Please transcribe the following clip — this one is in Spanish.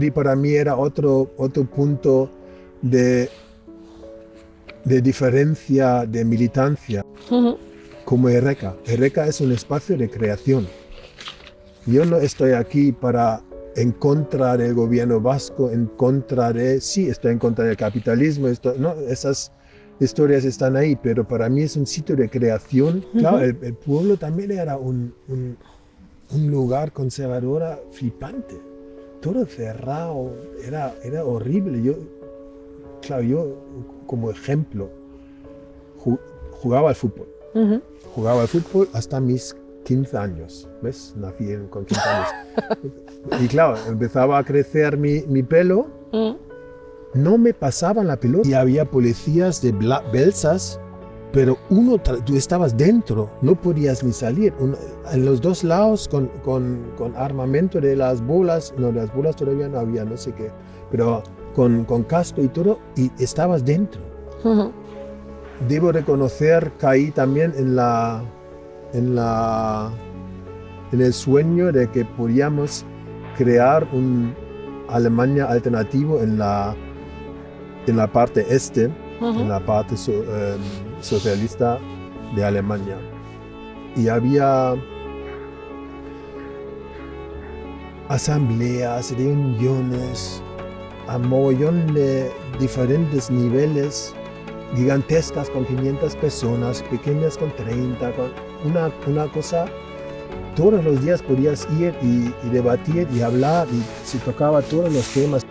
Y para mí era otro punto de, de diferencia, de militancia, Ujú. como Eureka. Eureka es un espacio de creación. Yo no estoy aquí para en contra del gobierno vasco, sí, estoy en contra del capitalismo, no, esas historias están ahí, pero para mí es un sitio de creación. Claro, Ujú. el pueblo también era un lugar conservador flipante, todo cerrado, era horrible. Claro, yo como ejemplo ju- jugaba al fútbol. Ujú. Jugaba al fútbol hasta mis 15 años, ¿ves? Nací con 15 años. Y claro, empezaba a crecer mi pelo, Mm. no me pasaban la pelota. Y había policías de Belsas, pero tú estabas dentro, no podías ni salir. En los dos lados con armamento de las bolas, no, las bolas todavía no había, no sé qué, pero con casco y todo, y estabas dentro. Ujú. Debo reconocer, caí también en el sueño de que podíamos crear un Alemania alternativo en la parte este, en Ujú. la parte socialista de Alemania. Y había asambleas, reuniones, a mogollón de diferentes niveles, gigantescas con 500 personas, pequeñas con 30, una cosa. Todos los días podías ir y debatir y hablar y se tocaba todos los temas.